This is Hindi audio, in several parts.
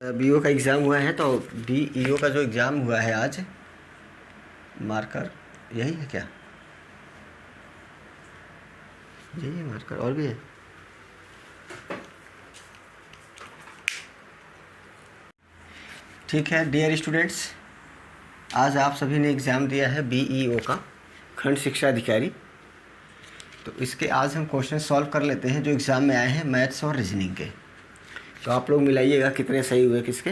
बीओ का एग्ज़ाम हुआ है, तो बीईओ का जो एग्ज़ाम हुआ है आज, मार्कर यही है क्या? यही है मार्कर, और भी है? ठीक है डियर स्टूडेंट्स, आज आप सभी ने एग्ज़ाम दिया है बीईओ का, खंड शिक्षा अधिकारी। तो इसके आज हम क्वेश्चन सॉल्व कर लेते हैं जो एग्ज़ाम में आए हैं मैथ्स और रीजनिंग के। तो आप लोग मिलाइएगा कितने सही हुए किसके।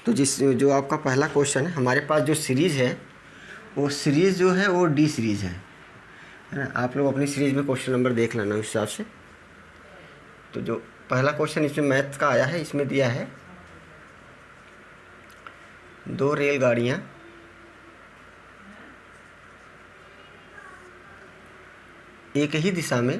तो जो आपका पहला क्वेश्चन है, हमारे पास जो सीरीज़ है वो सीरीज़ जो है वो डी सीरीज़ है ना। आप लोग अपनी सीरीज़ में क्वेश्चन नंबर देख लेना उस हिसाब से। तो जो पहला क्वेश्चन इसमें मैथ्स का आया है, इसमें दिया है दो रेलगाड़ियाँ एक ही दिशा में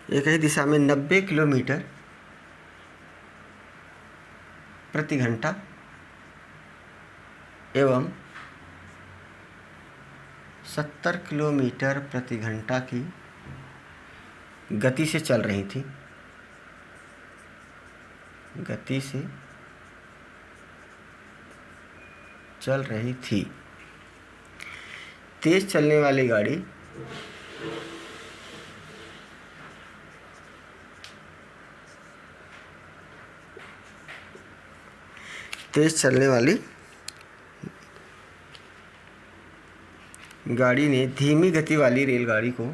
एक ही दिशा में 90 किलोमीटर प्रति घंटा एवं 70 किलोमीटर प्रति घंटा की गति से चल रही थी। तेज चलने वाली गाड़ी गाड़ी ने धीमी गति वाली रेलगाड़ी को,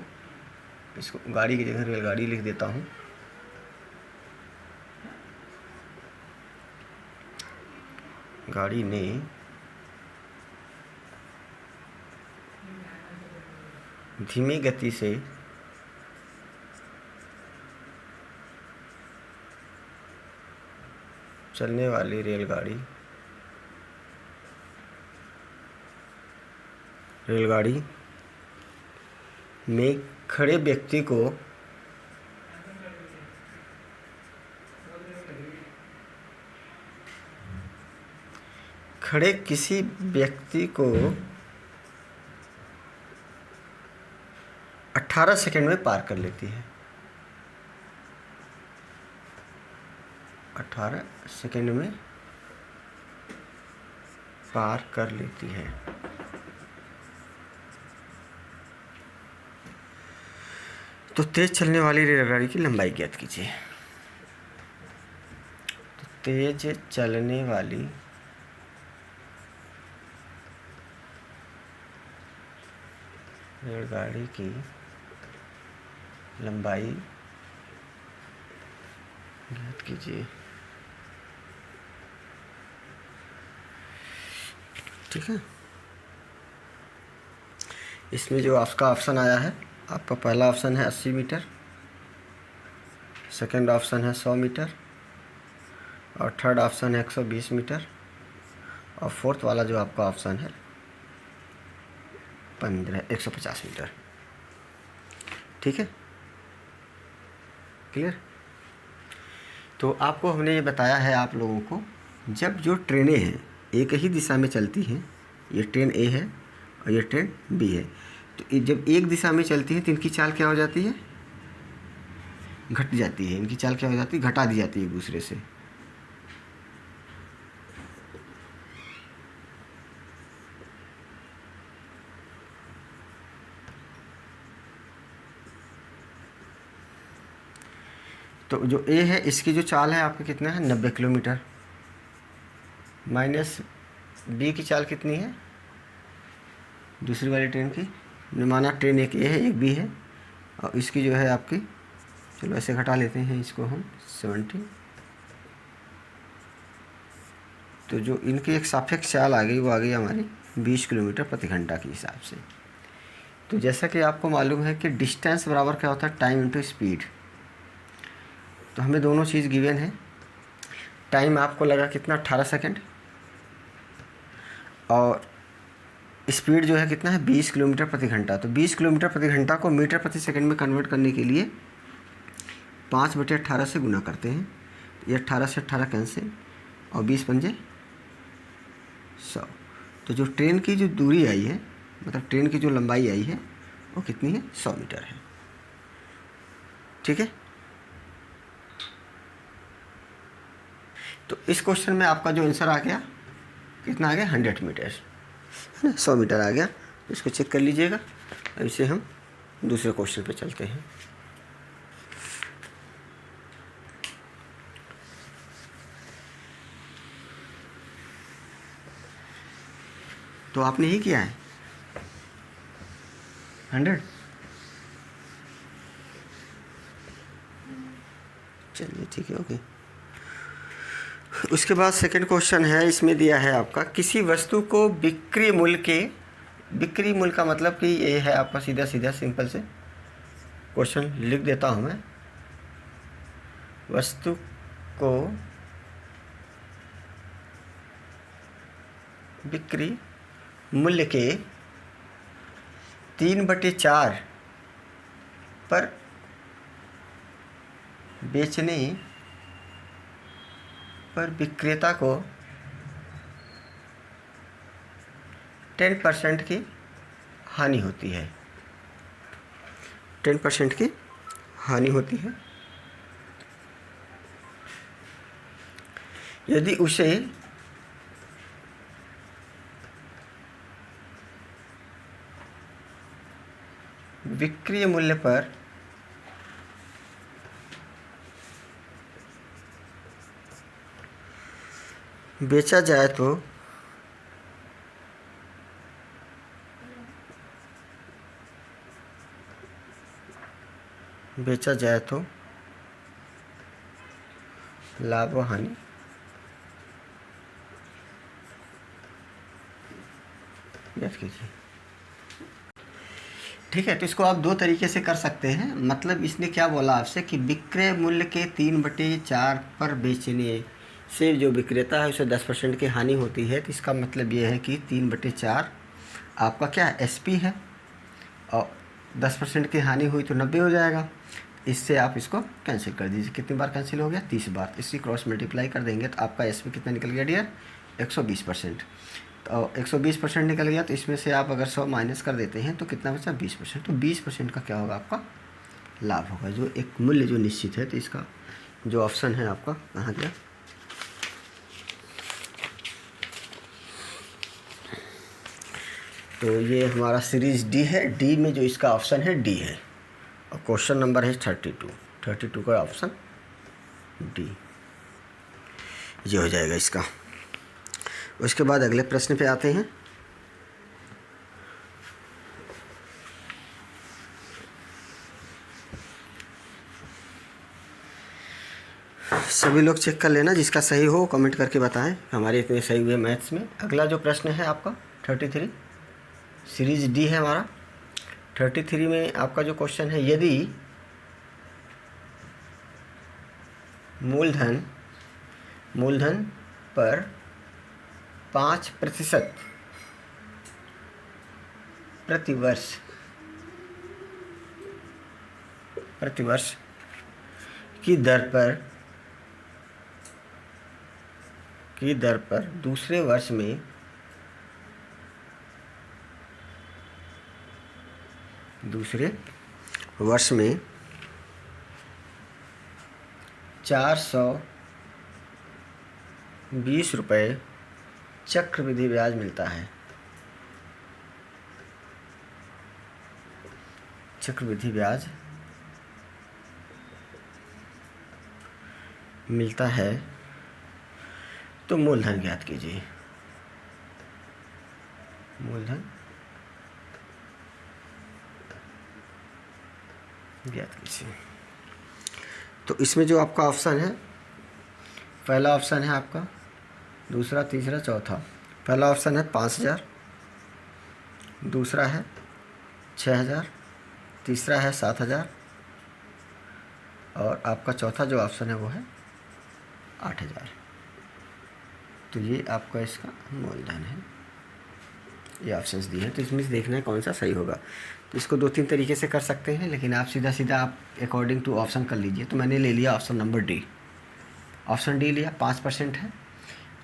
इसको गाड़ी की जगह रेलगाड़ी लिख देता हूँ, गाड़ी ने धीमी गति से चलने वाली रेलगाड़ी में खड़े व्यक्ति को किसी व्यक्ति को 18 सेकंड में पार कर लेती है। 18 सेकंड में पार कर लेती है। तो तेज चलने वाली रेलगाड़ी की लंबाई ज्ञात कीजिए। तो तेज चलने वाली रेलगाड़ी की लंबाई ज्ञात कीजिए। ठीक है, इसमें जो आपका ऑप्शन आया है, आपका पहला ऑप्शन है 80 मीटर, सेकंड ऑप्शन है 100 मीटर और थर्ड ऑप्शन है 120 मीटर और फोर्थ वाला जो आपका ऑप्शन है 150 मीटर। ठीक है, क्लियर। तो आपको हमने ये बताया है आप लोगों को, जब जो ट्रेनें हैं एक ही दिशा में चलती हैं, ये ट्रेन ए है और ये ट्रेन बी है, तो जब एक दिशा में चलती है तो इनकी चाल क्या हो जाती है? घट जाती है। इनकी चाल क्या हो जाती है? घटा दी जाती है एक दूसरे से। तो जो ए है इसकी जो चाल है आपका कितना है? 90 किलोमीटर। माइनस बी की चाल कितनी है दूसरी वाली ट्रेन की? माना ट्रेन एक ए है एक बी है और इसकी जो है आपकी, चलो ऐसे घटा लेते हैं इसको हम 70। तो जो इनकी एक सापेक्ष चाल आ गई वो आ गई हमारी 20 किलोमीटर प्रति घंटा के हिसाब से। तो जैसा कि आपको मालूम है कि डिस्टेंस बराबर क्या होता है? Time into speed. तो हमें दोनों चीज़ गिवन है। टाइम आपको लगा कितना? 18 सेकंड, और स्पीड जो है कितना है? 20 किलोमीटर प्रति घंटा। तो 20 किलोमीटर प्रति घंटा को मीटर प्रति सेकंड में कन्वर्ट करने के लिए 5/18 से गुना करते हैं। ये 18 से 18 कैंसिल और 20 पंजे 100। तो जो ट्रेन की जो दूरी आई है, मतलब ट्रेन की जो लंबाई आई है वो कितनी है, 100 मीटर है। ठीक है, तो इस क्वेश्चन में आपका जो आंसर आ गया कितना आ गया, 100 मीटर है ना, 100 मीटर आ गया। इसको चेक कर लीजिएगा। अब इसे हम दूसरे क्वेश्चन पे चलते हैं। तो आपने ही किया है 100। चलिए ठीक है, ओके। उसके बाद सेकंड क्वेश्चन है, इसमें दिया है आपका किसी वस्तु को बिक्री मूल्य का मतलब कि ये है आपका सीधा सीधा सिंपल से क्वेश्चन लिख देता हूँ मैं। वस्तु को बिक्री मूल्य के 3/4 पर बेचने पर विक्रेता को 10% की हानि होती है। 10% की हानि होती है यदि उसे विक्रय मूल्य पर बेचा जाए तो लाभ व हानि याद कीजिए। ठीक है, तो इसको आप दो तरीके से कर सकते हैं। मतलब इसने क्या बोला आपसे कि विक्रय मूल्य के 3/4 पर बेचने से जो विक्रेता है उसे 10% की हानि होती है। तो इसका मतलब ये है कि 3/4 आपका क्या एसपी है और 10% की हानि हुई तो 90 हो जाएगा। इससे आप इसको कैंसिल कर दीजिए। कितनी बार कैंसिल हो गया, 30 बार। इसकी क्रॉस मल्टीप्लाई कर देंगे तो आपका एसपी कितना निकल गया डियर, 120%। तो 120% निकल गया। तो इसमें से आप अगर 100 माइनस कर देते हैं तो कितना बचा, 20%। तो 20% का क्या होगा, आपका लाभ होगा, जो एक मूल्य जो निश्चित है। तो इसका जो ऑप्शन है आपका कहाँ गया, तो ये हमारा सीरीज डी है। डी में जो इसका ऑप्शन है डी है और क्वेश्चन नंबर है 32 का ऑप्शन डी, ये हो जाएगा इसका। उसके बाद अगले प्रश्न पे आते हैं। सभी लोग चेक कर लेना, जिसका सही हो कमेंट करके बताएं हमारे इतने सही हुए मैथ्स में। अगला जो प्रश्न है आपका 33, सीरीज डी है हमारा। 33 में आपका जो क्वेश्चन है, यदि मूलधन पर 5% प्रतिवर्ष की दर पर दूसरे वर्ष में 420 रुपये चक्रवृद्धि ब्याज मिलता है। चक्रवृद्धि ब्याज मिलता है तो मूलधन ज्ञात कीजिए। मूलधन ज्ञात कीजिए। तो इसमें जो आपका ऑप्शन है, पहला ऑप्शन है आपका, दूसरा, तीसरा, चौथा। पहला ऑप्शन है 5000, दूसरा है 6000, तीसरा है 7000 और आपका चौथा जो ऑप्शन है वो है 8000। तो ये आपका इसका मूलधन है। ये ऑप्शंस दिए हैं, तो इसमें से देखना है कौन सा सही होगा। तो इसको 2-3 तरीके से कर सकते हैं, लेकिन आप सीधा आप अकॉर्डिंग टू ऑप्शन कर लीजिए। तो मैंने ले लिया option number D. Option D लिया, 5% है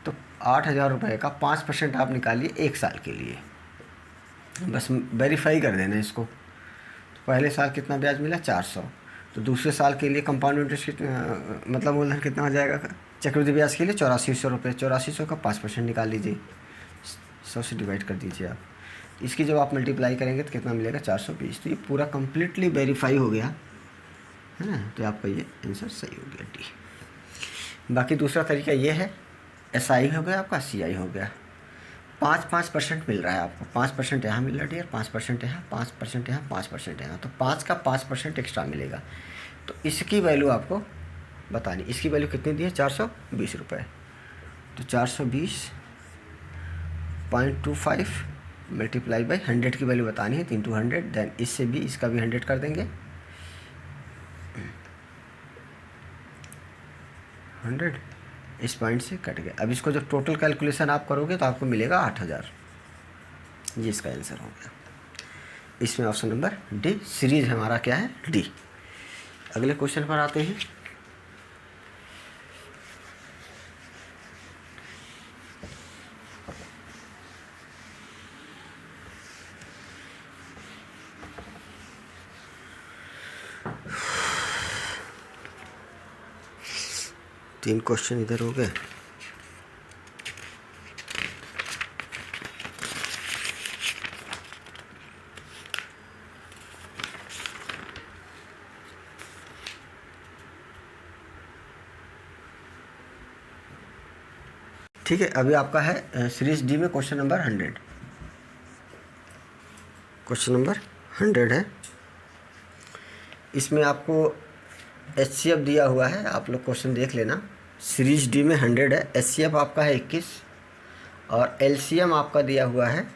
तो 8000 रुपये का 5% आप निकालिए 1 साल के लिए। बस वेरीफाई कर देना इसको। पहले साल कितना ब्याज मिला 400, तो दूसरे साल के लिए कंपाउंड इंटरेस्ट कितना, मतलब मूलधन कितना हो जाएगा चक्रवृद्धि ब्याज के लिए 8400 रुपये। 8400 का 5% निकाल लीजिए, 100 से डिवाइड कर दीजिए आप। इसकी जब आप मल्टीप्लाई करेंगे तो कितना मिलेगा 420। तो ये पूरा कम्प्लीटली वेरीफाई हो गया है ना, तो आपका ये आंसर सही हो गया डी। बाकी दूसरा तरीका ये है, SI हो गया आपका, CI हो गया। 5% मिल रहा है आपको, 5% यहाँ मिल रहा है डियर, 5% यहाँ, 5% यहाँ, 5% यहाँ, तो 5 का 5% एक्स्ट्रा मिलेगा। तो इसकी वैल्यू आपको बतानी, इसकी वैल्यू कितनी दी है 420 रुपये। तो 420.25 मल्टीप्लाई बाई 100 की वैल्यू बतानी है, 3 to 100, देन इससे भी इसका भी 100 कर देंगे, 100 इस पॉइंट से कट गया। अब इसको जब टोटल कैलकुलेशन आप करोगे तो आपको मिलेगा 8000। ये इसका आंसर हो गया। इसमें ऑप्शन नंबर डी, सीरीज हमारा क्या है डी। अगले क्वेश्चन पर आते हैं। तीन क्वेश्चन इधर हो गए। ठीक है, अभी आपका है सीरीज डी में क्वेश्चन नंबर 100। क्वेश्चन नंबर 100 है। इसमें आपको HCF दिया हुआ है, आप लोग क्वेश्चन देख लेना। सीरीज डी में 100 है, HCF आपका है 21 और LCM आपका दिया हुआ है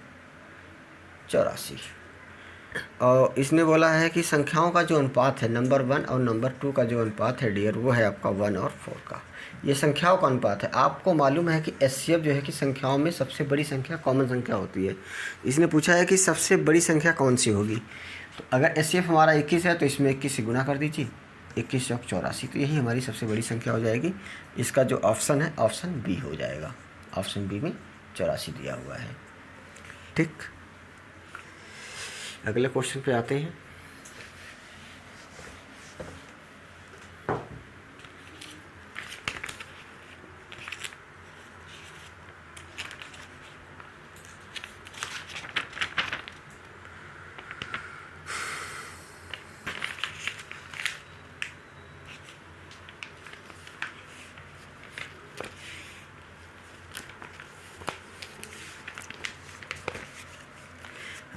84। और इसने बोला है कि संख्याओं का जो अनुपात है नंबर 1 और नंबर 2 का जो अनुपात है डियर, वो है आपका 1 और 4 का। ये संख्याओं का अनुपात है। आपको मालूम है कि HCF जो है कि संख्याओं में सबसे बड़ी संख्या कॉमन संख्या होती है। इसने पूछा है कि सबसे बड़ी संख्या कौन सी होगी। तो अगर HCF हमारा 21 है तो इसमें 21 से गुना कर दीजिए, 21 चौक 84, तो यही हमारी सबसे बड़ी संख्या हो जाएगी। इसका जो ऑप्शन है ऑप्शन बी हो जाएगा। ऑप्शन बी में 84 दिया हुआ है। ठीक, अगले क्वेश्चन पे आते हैं।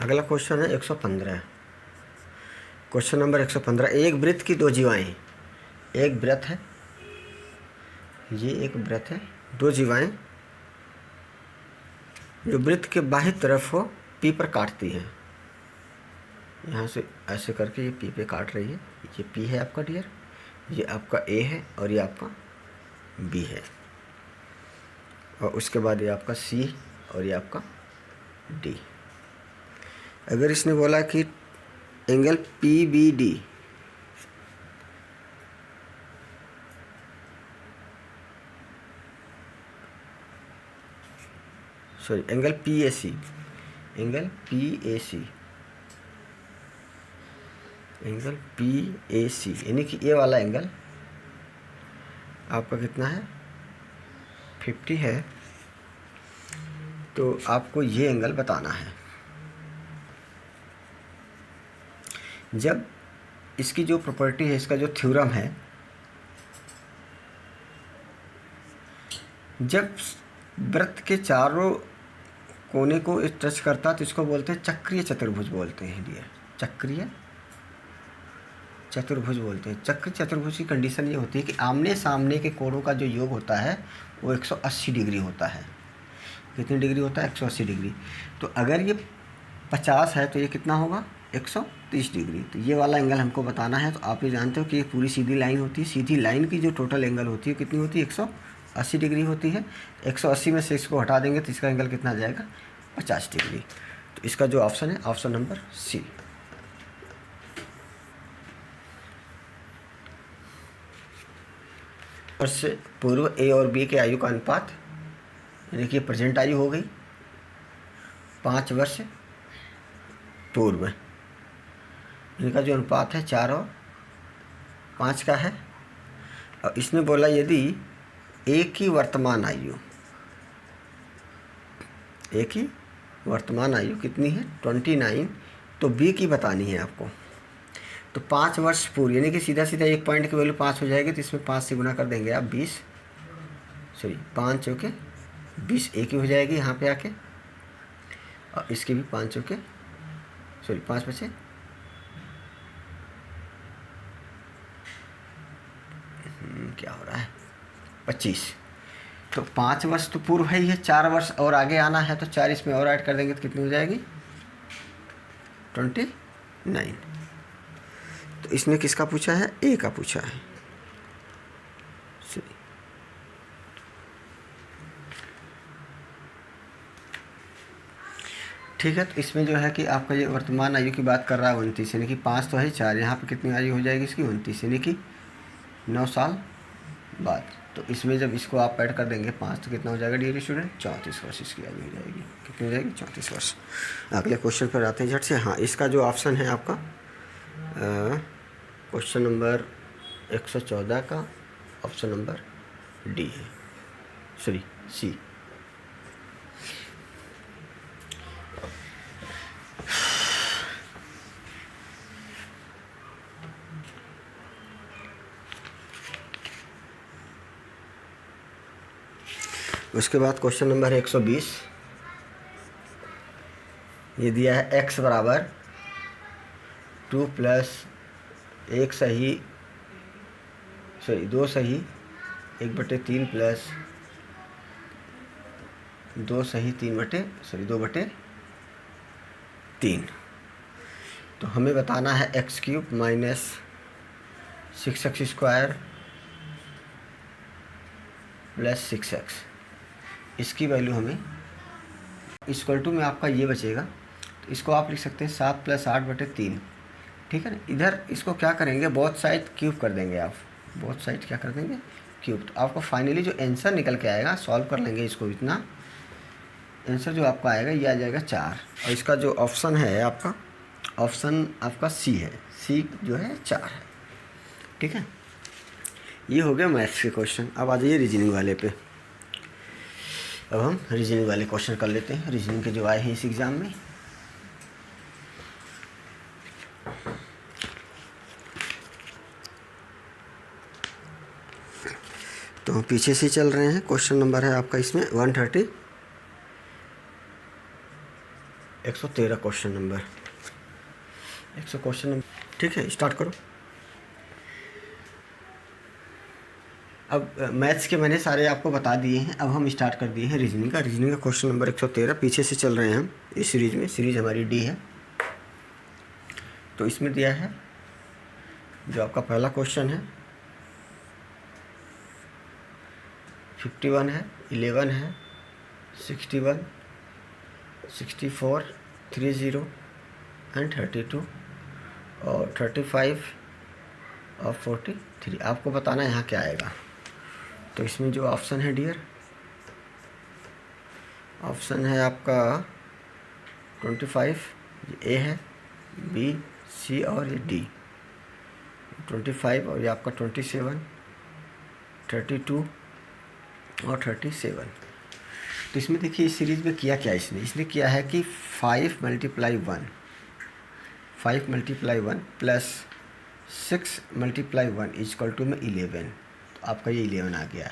अगला क्वेश्चन है 115। Question number 115। एक वृत्त की 2 जीवाएँ, एक वृत्त है, ये एक वृत्त है, 2 जीवाएँ जो वृत्त के बाहरी तरफ हो पी पर काटती हैं। यहाँ से ऐसे करके ये पी पे काट रही है। ये पी है आपका डियर, ये आपका ए है और ये आपका बी है, और उसके बाद ये आपका सी और ये आपका डी। अगर इसने बोला कि angle PBD sorry angle PAC, angle PAC, angle PAC यानी कि ये वाला एंगल आपका कितना है 50 है, तो आपको ये एंगल बताना है। जब इसकी जो प्रॉपर्टी है, इसका जो थ्योरम है, जब वृत्त के चारों कोने को टच करता तो इसको बोलते हैं चक्रीय चतुर्भुज बोलते हैं डियर, चक्रीय चतुर्भुज बोलते हैं। चक्र चतुर्भुज की कंडीशन ये होती है कि आमने सामने के कोणों का जो योग होता है वो 180 डिग्री होता है। कितनी डिग्री होता है 180 डिग्री। तो अगर ये 50 है तो ये कितना होगा 130 डिग्री। तो ये वाला एंगल हमको बताना है। तो आप ये जानते हो कि ये पूरी सीधी लाइन होती है, सीधी लाइन की जो टोटल एंगल होती है कितनी होती है 180 डिग्री होती है। 180 में से इसको हटा देंगे तो इसका एंगल कितना आ जाएगा 50 डिग्री। तो इसका जो ऑप्शन है ऑप्शन नंबर सी। वर्ष पूर्व ए और बी के आयु का अनुपात, यानी कि प्रेजेंट आयु हो गई 5 वर्ष पूर्व, इनका जो अनुपात है 4 और 5 का है। और इसने बोला यदि ए की वर्तमान आयु, ए की वर्तमान आयु कितनी है 29, तो बी की बतानी है आपको। तो 5 वर्ष पूर्व, यानी कि सीधा सीधा एक पॉइंट की वैल्यू 5 हो जाएगी, तो इसमें 5 से गुना कर देंगे आप 5 चौके 20 ए की हो जाएगी यहाँ पे आके, और इसकी भी 5 चौके 5 बचे क्या हो रहा है 25। तो 5 वर्ष तो पूर्व है ही है, 4 वर्ष और आगे आना है, तो 4 इसमें और ऐड कर देंगे तो कितनी हो जाएगी 29। तो इसने किसका पूछा है, ए का पूछा है। ठीक है, तो इसमें जो है कि आपका ये वर्तमान आयु की बात कर रहा है 29, यानी कि 5 तो है 4, यहाँ पे कितनी आयु हो जाएगी इसकी 29, यानी कि 9 साल बाद। तो इसमें जब इसको आप ऐड कर देंगे 5 तो कितना हो जाएगा डियर स्टूडेंट 34 वर्ष इसकी आयु हो जाएगी। कितनी हो जाएगी 34 वर्ष। अगले क्वेश्चन पर आते हैं झट से। हाँ, इसका जो ऑप्शन है आपका क्वेश्चन नंबर 114 का ऑप्शन नंबर डी है, सॉरी सी। उसके बाद क्वेश्चन नंबर 120, ये दिया है x बराबर 2 प्लस 1 सही 2 सही 1/3 प्लस 2 सही 2/3। तो हमें बताना है x³ minus 6x² plus 6x, इसकी वैल्यू हमें इक्वल टू में आपका ये बचेगा, तो इसको आप लिख सकते हैं 7 + 8/3। ठीक है ना, इधर इसको क्या करेंगे बोथ साइड क्यूब कर देंगे आप, बोथ साइड क्या कर देंगे क्यूब। तो आपको फाइनली जो आंसर निकल के आएगा, सॉल्व कर लेंगे इसको, इतना आंसर जो आपका आएगा ये आ जाएगा 4। और इसका जो ऑप्शन है आपका, ऑप्शन आपका सी है, सी जो है 4 है। ठीक है, ये हो गया मैथ्स के क्वेश्चन। अब आ जाइए रीजनिंग वाले पे। अब हम रीजनिंग वाले क्वेश्चन कर लेते हैं, रीजनिंग के जो आए हैं इस एग्ज़ाम में। तो हम पीछे से चल रहे हैं। क्वेश्चन नंबर है आपका इसमें 113 क्वेश्चन नंबर 100 क्वेश्चन नंबर। ठीक है, स्टार्ट करो। अब मैथ्स के मैंने सारे आपको बता दिए हैं, अब हम स्टार्ट कर दिए हैं रीजनिंग का। रीजनिंग का क्वेश्चन नंबर 113 पीछे से चल रहे हैं हम इस सीरीज में, सीरीज हमारी डी है। तो इसमें दिया है जो आपका पहला क्वेश्चन है 51 है, 11 है, 61, 64, 30 एंड 32 और 35 और 43। आपको बताना है यहाँ क्या आएगा। तो इसमें जो ऑप्शन है डियर, ऑप्शन है आपका 25, ये ए है, बी, सी और ये डी। 25 और ये आपका 27, 32 और 37। तो इसमें देखिए इस सीरीज़ में किया क्या इसने किया है कि 5 × 1 प्लस 6 × 1 इक्वल टू में 11। तो आपका ये 11 आ गया,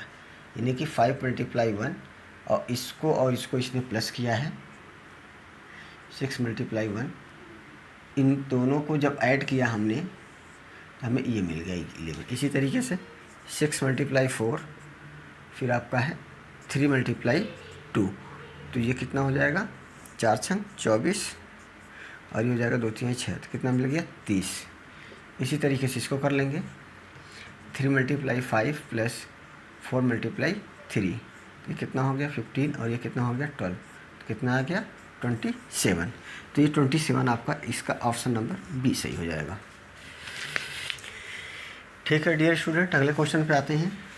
यानी कि 5 × 1 और इसको इसने प्लस किया है 6 × 1। इन दोनों को जब ऐड किया हमने तो हमें ये मिल गया 11। इसी तरीके से 6 × 4 फिर आपका है 3 × 2, तो ये कितना हो जाएगा 4 × 6 = 24 और ये हो जाएगा 2 × 3 = 6, तो कितना मिल गया 30। इसी तरीके से इसको कर लेंगे 3 × 5 प्लस 4 × 3, ये कितना हो गया 15 और ये कितना हो गया 12, तो कितना आ गया 27। तो ये 27 आपका इसका ऑप्शन नंबर बी सही हो जाएगा। ठीक है डियर स्टूडेंट, अगले क्वेश्चन पे आते हैं।